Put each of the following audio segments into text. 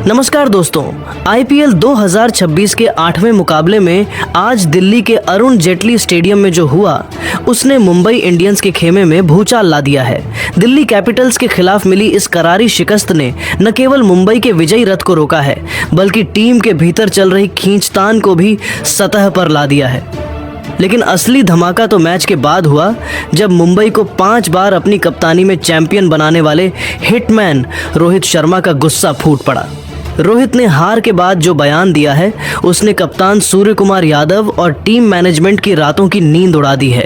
नमस्कार दोस्तों, आईपीएल 2026 के 8वें मुकाबले में आज दिल्ली के अरुण जेटली स्टेडियम में जो हुआ उसने मुंबई इंडियंस के खेमे में भूचाल ला दिया है। दिल्ली कैपिटल्स के खिलाफ मिली इस करारी शिकस्त ने न केवल मुंबई के विजयी रथ को रोका है बल्कि टीम के भीतर चल रही खींचतान को भी सतह पर ला दिया है। लेकिन असली धमाका तो मैच के बाद हुआ जब मुंबई को 5 बार अपनी कप्तानी में चैंपियन बनाने वाले हिटमैन रोहित शर्मा का गुस्सा फूट पड़ा। रोहित ने हार के बाद जो बयान दिया है उसने कप्तान सूर्य कुमार यादव और टीम मैनेजमेंट की रातों की नींद उड़ा दी है।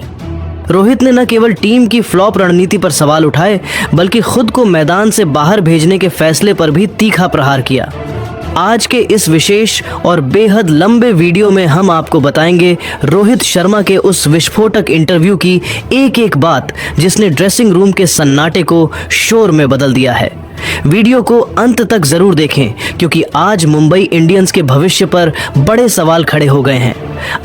रोहित ने न केवल टीम की फ्लॉप रणनीति पर सवाल उठाए बल्कि खुद को मैदान से बाहर भेजने के फैसले पर भी तीखा प्रहार किया। आज के इस विशेष और बेहद लंबे वीडियो में हम आपको बताएंगे रोहित शर्मा के उस विस्फोटक इंटरव्यू की एक एक बात जिसने ड्रेसिंग रूम के सन्नाटे को शोर में बदल दिया है। वीडियो को अंत तक जरूर देखें क्योंकि आज मुंबई इंडियंस के भविष्य पर बड़े सवाल खड़े हो गए हैं।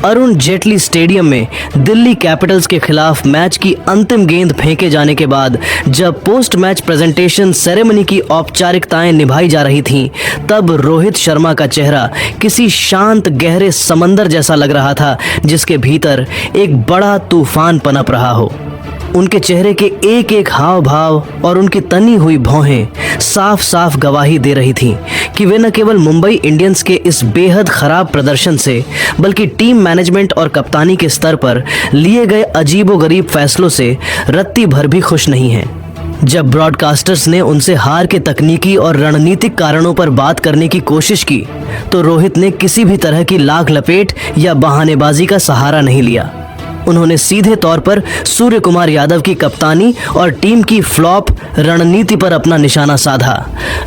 अरुण जेटली स्टेडियम में दिल्ली कैपिटल्स के खिलाफ मैच की अंतिम गेंद फेंके जाने के बाद जब पोस्ट मैच प्रेजेंटेशन सेरेमनी की औपचारिकताएं निभाई जा रही थीं, तब रोहित शर्मा का चेहरा किसी शांत गहरे समंदर जैसा लग रहा था जिसके भीतर एक बड़ा तूफान पनप रहा हो। उनके चेहरे के एक एक हाव भाव और उनकी तनी हुई भौहें साफ साफ गवाही दे रही थीं कि वे न केवल मुंबई इंडियंस के इस बेहद खराब प्रदर्शन से बल्कि टीम मैनेजमेंट और कप्तानी के स्तर पर लिए गए अजीबोगरीब फैसलों से रत्ती भर भी खुश नहीं हैं। जब ब्रॉडकास्टर्स ने उनसे हार के तकनीकी और रणनीतिक कारणों पर बात करने की कोशिश की तो रोहित ने किसी भी तरह की लाग लपेट या बहानेबाजी का सहारा नहीं लिया। उन्होंने सीधे तौर पर सूर्य कुमार यादव की कप्तानी और टीम की फ्लॉप रणनीति पर अपना निशाना साधा।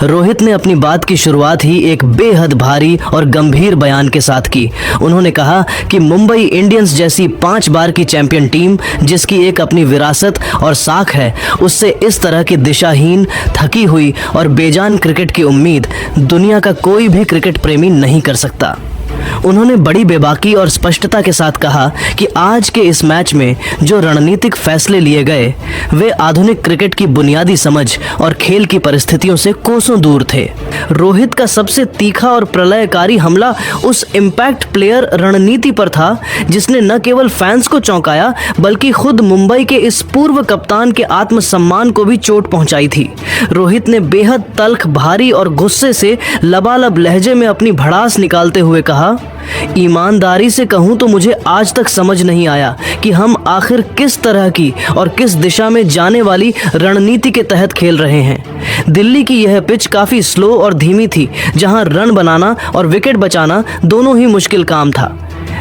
रोहित ने अपनी बात की शुरुआत ही एक बेहद भारी और गंभीर बयान के साथ की। उन्होंने कहा कि मुंबई इंडियंस जैसी 5 बार की चैंपियन टीम जिसकी एक अपनी विरासत और साख है, उससे इस तरह की दिशाहीन, थकी हुई और बेजान क्रिकेट की उम्मीद दुनिया का कोई भी क्रिकेट प्रेमी नहीं कर सकता। उन्होंने बड़ी बेबाकी और स्पष्टता के साथ कहा कि आज के इस मैच में जो रणनीतिक फैसले लिए गए वे आधुनिक क्रिकेट की बुनियादी समझ और खेल की परिस्थितियों से कोसों दूर थे। रोहित का सबसे तीखा और प्रलयकारी हमला उस इम्पैक्ट प्लेयर रणनीति पर था जिसने न केवल फैंस को चौंकाया बल्कि खुद मुंबई के इस पूर्व कप्तान के आत्मसम्मान को भी चोट पहुंचाई थी। रोहित ने बेहद तल्ख, भारी और गुस्से से लबालब लहजे में अपनी भड़ास निकालते हुए कहा, ईमानदारी से कहूं तो मुझे आज तक समझ नहीं आया कि हम आखिर किस तरह की और किस दिशा में जाने वाली रणनीति के तहत खेल रहे हैं। दिल्ली की यह पिच काफी स्लो और धीमी थी जहां रन बनाना और विकेट बचाना दोनों ही मुश्किल काम था।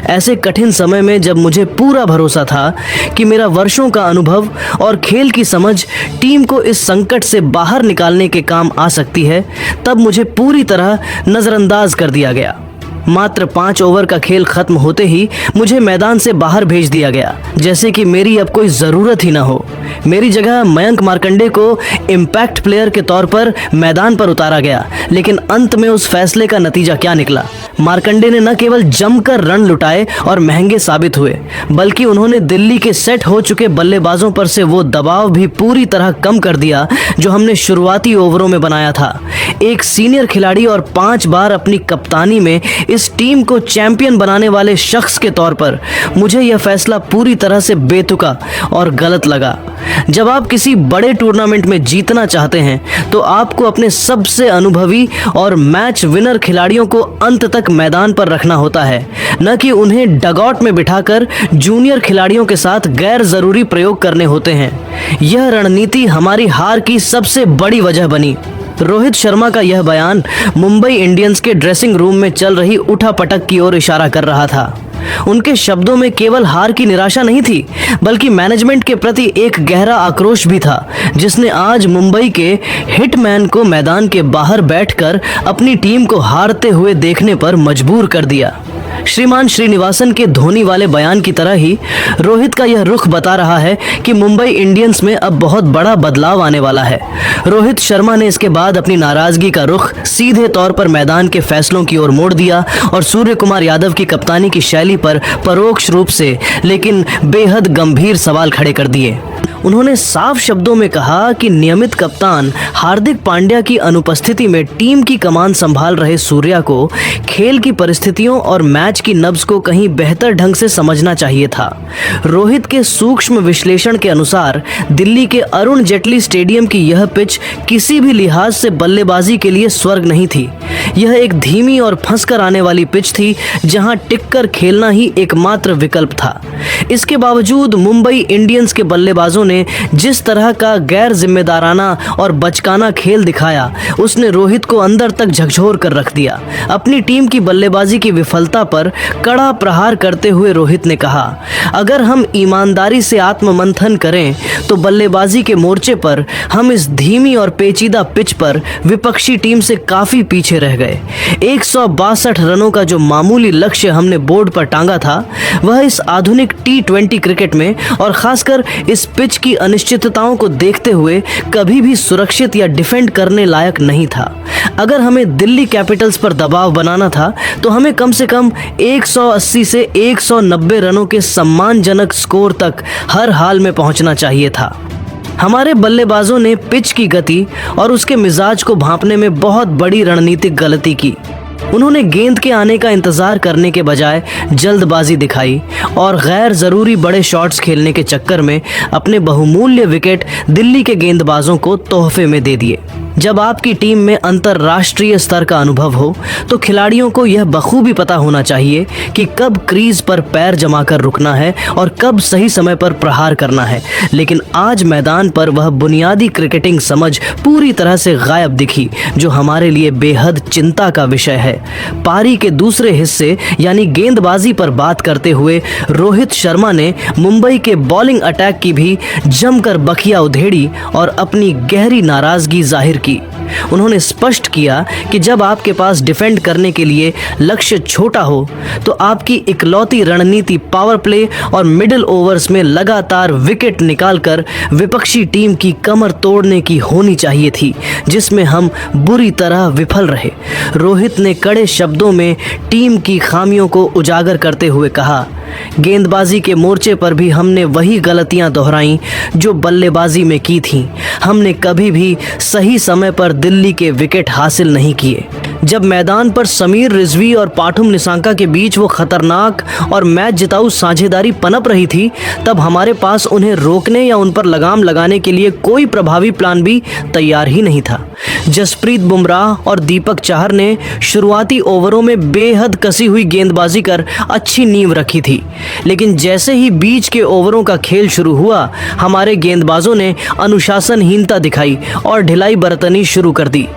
ऐसे कठिन समय में जब मुझे पूरा भरोसा था कि मेरा वर्षों का अनुभव और खेल की समझ टीम को इस संकट से बाहर निकालने के काम आ सकती है, तब मुझे पूरी तरह नजरअंदाज कर दिया गया। मात्र 5 ओवर का खेल खत्म होते ही मुझे मैदान से बाहर भेज दिया गया, जैसे कि मेरी अब कोई ज़रूरत ही ना हो। मेरी जगह मयंक मार्कंडे को इम्पैक्ट प्लेयर के तौर पर मैदान पर उतारा गया। लेकिन अंत में उस फैसले का नतीजा क्या निकला? मार्कंडे ने न केवल जमकर रन लुटाए और महंगे साबित हुए बल्कि उन्होंने दिल्ली के सेट हो चुके बल्लेबाजों पर से वो दबाव भी पूरी तरह कम कर दिया जो हमने शुरुआती ओवरों में बनाया था। एक सीनियर खिलाड़ी और 5 बार अपनी कप्तानी में इस टीम को चैंपियन बनाने वाले शख्स के तौर पर मुझे यह फैसला पूरी तरह से बेतुका और गलत लगा। जब आप किसी बड़े टूर्नामेंट में जीतना चाहते हैं तो आपको अपने सबसे अनुभवी और मैच विनर खिलाड़ियों को अंत तक मैदान पर रखना होता है, न कि उन्हें डगआउट में बिठाकर जूनियर खिलाड़ियों के साथ गैर जरूरी प्रयोग करने होते हैं। यह रणनीति हमारी हार की सबसे बड़ी वजह बनी। रोहित शर्मा का यह बयान मुंबई इंडियंस के ड्रेसिंग रूम में चल रही उठापटक की ओर इशारा कर रहा था। उनके शब्दों में केवल हार की निराशा नहीं थी बल्कि मैनेजमेंट के प्रति एक गहरा आक्रोश भी था जिसने आज मुंबई के हिटमैन को मैदान के बाहर बैठकर अपनी टीम को हारते हुए देखने पर मजबूर कर दिया। श्रीमान श्रीनिवासन के धोनी वाले बयान की तरह ही रोहित का यह रुख बता रहा है कि मुंबई इंडियंस में अब बहुत बड़ा बदलाव आने वाला है। रोहित शर्मा ने इसके बाद अपनी नाराजगी का रुख सीधे तौर पर मैदान के फैसलों की ओर मोड़ दिया और सूर्य कुमार यादव की कप्तानी की शैली पर परोक्ष रूप से लेकिन बेहद गंभीर सवाल खड़े कर दिए। उन्होंने साफ शब्दों में कहा कि नियमित कप्तान हार्दिक पांड्या की अनुपस्थिति में टीम की कमान संभाल रहे सूर्या को खेल की परिस्थितियों और मैच की नब्ज को कहीं बेहतर ढंग से समझना चाहिए था। रोहित के सूक्ष्म विश्लेषण के अनुसार दिल्ली के अरुण जेटली स्टेडियम की यह पिच किसी भी लिहाज से बल्लेबाजी के लिए स्वर्ग नहीं थी। यह एक धीमी और फंसकर आने वाली पिच थी जहां टिककर खेलना ही एकमात्र विकल्प था। इसके बावजूद मुंबई इंडियंस के बल्लेबाजों ने जिस तरह का गैर जिम्मेदाराना और बचकाना खेल दिखाया, उसने रोहित को अंदर तक झकझोर कर रख दिया। अपनी टीम की बल्लेबाजी की विफलता पर कड़ा प्रहार करते हुए रोहित ने कहा, अगर हम ईमानदारी से आत्ममंथन करें तो बल्लेबाजी के मोर्चे पर हम इस धीमी और पेचीदा पिच पर विपक्षी टीम से काफी पीछे रह गए। 162 रनों का जो मामूली लक्ष्य हमने बोर्ड पर टांगा था, वह इस आधुनिक T20 क्रिकेट में और खासकर इस पिच की अनिश्चितताओं को देखते हुए कभी भी सुरक्षित या डिफेंड करने लायक नहीं था। अगर हमें दिल्ली कैपिटल्स पर दबाव बनाना था तो हमें कम से कम 180 से 190 रनों के सम्मानजनक स्कोर तक हर हाल में पहुंचना चाहिए था। हमारे बल्लेबाजों ने पिच की गति और उसके मिजाज को भांपने में बहुत बड़ी रणनीतिक गलती की। उन्होंने गेंद के आने का इंतजार करने के बजाय जल्दबाजी दिखाई और गैर जरूरी बड़े शॉट्स खेलने के चक्कर में अपने बहुमूल्य विकेट दिल्ली के गेंदबाजों को तोहफे में दे दिए। जब आपकी टीम में अंतर्राष्ट्रीय स्तर का अनुभव हो तो खिलाड़ियों को यह बखूबी पता होना चाहिए कि कब क्रीज पर पैर जमाकर रुकना है और कब सही समय पर प्रहार करना है। लेकिन आज मैदान पर वह बुनियादी क्रिकेटिंग समझ पूरी तरह से गायब दिखी, जो हमारे लिए बेहद चिंता का विषय है। पारी के दूसरे हिस्से यानी गेंदबाजी पर बात करते हुए रोहित शर्मा ने मुंबई के बॉलिंग अटैक की भी जमकर बखिया उधेड़ी और अपनी गहरी नाराजगी जाहिर की। उन्होंने स्पष्ट किया कि जब आपके पास डिफेंड करने के लिए लक्ष्य छोटा हो तो आपकी इकलौती रणनीति पावर प्ले और मिडिल ओवर्स में लगातार विकेट निकालकर विपक्षी टीम की कमर तोड़ने की होनी चाहिए थी, जिसमें हम बुरी तरह विफल रहे। रोहित ने कड़े शब्दों में टीम की खामियों को उजागर करते हुए कहा, गेंदबाजी के मोर्चे पर भी हमने वही गलतियां दोहराई जो बल्लेबाजी में की थीं। हमने कभी भी सही समय पर दिल्ली के विकेट हासिल नहीं किए। जब मैदान पर समीर रिजवी और पाठुम निसांका के बीच वो खतरनाक और मैच जिताऊ साझेदारी पनप रही थी, तब हमारे पास उन्हें रोकने या उन पर लगाम लगाने के लिए कोई प्रभावी प्लान भी तैयार ही नहीं था। जसप्रीत बुमराह और दीपक चाहर ने शुरुआती ओवरों में बेहद कसी हुई गेंदबाजी कर अच्छी नींव रखी थी, लेकिन जैसे ही बीच के ओवरों का खेल शुरू हुआ, हमारे गेंदबाजों ने अनुशासनहीनता दिखाई और ढिलाई बरतनी शुरू कर दी।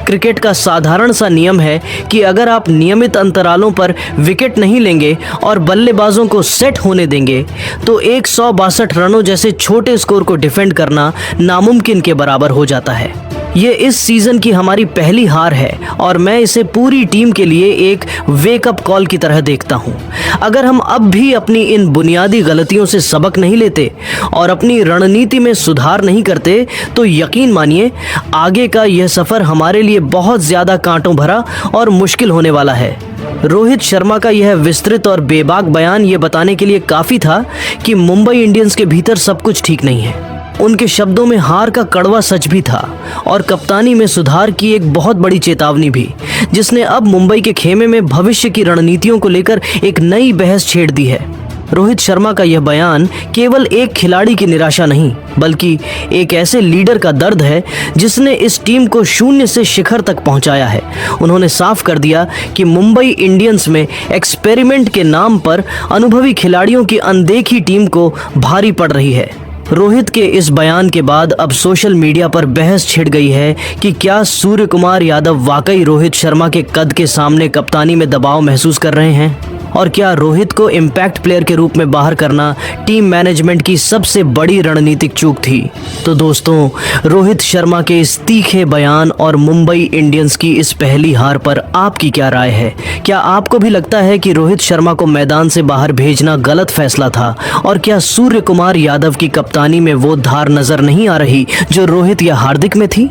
क्रिकेट का साधारण सा नियम है कि अगर आप नियमित अंतरालों पर विकेट नहीं लेंगे और बल्लेबाजों को सेट होने देंगे तो 162 रनों जैसे छोटे स्कोर को डिफेंड करना नामुमकिन के बराबर हो जाता है। ये इस सीजन की हमारी पहली हार है और मैं इसे पूरी टीम के लिए एक वेकअप कॉल की तरह देखता हूँ। अगर हम अब भी अपनी इन बुनियादी गलतियों से सबक नहीं लेते और अपनी रणनीति में सुधार नहीं करते तो यकीन मानिए आगे का यह सफर हमारे लिए बहुत ज्यादा कांटों भरा और मुश्किल होने वाला है। रोहित शर्मा का यह विस्तृत और बेबाक बयान ये बताने के लिए काफी था कि मुंबई इंडियंस के भीतर सब कुछ ठीक नहीं है। उनके शब्दों में हार का कड़वा सच भी था और कप्तानी में सुधार की एक बहुत बड़ी चेतावनी भी, जिसने अब मुंबई के खेमे में भविष्य की रणनीतियों को लेकर एक नई बहस छेड़ दी है। रोहित शर्मा का यह बयान केवल एक खिलाड़ी की निराशा नहीं, बल्कि एक ऐसे लीडर का दर्द है जिसने इस टीम को शून्य से शिखर तक पहुंचाया है। उन्होंने साफ कर दिया कि मुंबई इंडियंस में एक्सपेरिमेंट के नाम पर अनुभवी खिलाड़ियों की अनदेखी टीम को भारी पड़ रही है। रोहित के इस बयान के बाद अब सोशल मीडिया पर बहस छिड़ गई है कि क्या सूर्य कुमार यादव वाकई रोहित शर्मा के कद के सामने कप्तानी में दबाव महसूस कर रहे हैं। और क्या रोहित को इम्पैक्ट प्लेयर के रूप में बाहर करना टीम मैनेजमेंट की सबसे बड़ी रणनीतिक चूक थी? तो दोस्तों, रोहित शर्मा के इस तीखे बयान और मुंबई इंडियंस की इस पहली हार पर आपकी क्या राय है? क्या आपको भी लगता है कि रोहित शर्मा को मैदान से बाहर भेजना गलत फैसला था? और क्या सूर्य कुमार यादव की कप्तानी में वो धार नजर नहीं आ रही जो रोहित या हार्दिक में थी?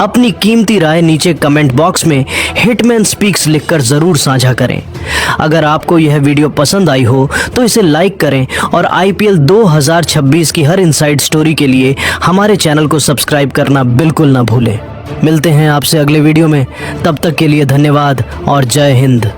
अपनी कीमती राय नीचे कमेंट बॉक्स में हिटमैन स्पीक्स लिखकर जरूर साझा करें। अगर आपको यह वीडियो पसंद आई हो तो इसे लाइक करें और IPL 2026 की हर इनसाइड स्टोरी के लिए हमारे चैनल को सब्सक्राइब करना बिल्कुल ना भूलें। मिलते हैं आपसे अगले वीडियो में, तब तक के लिए धन्यवाद और जय हिंद।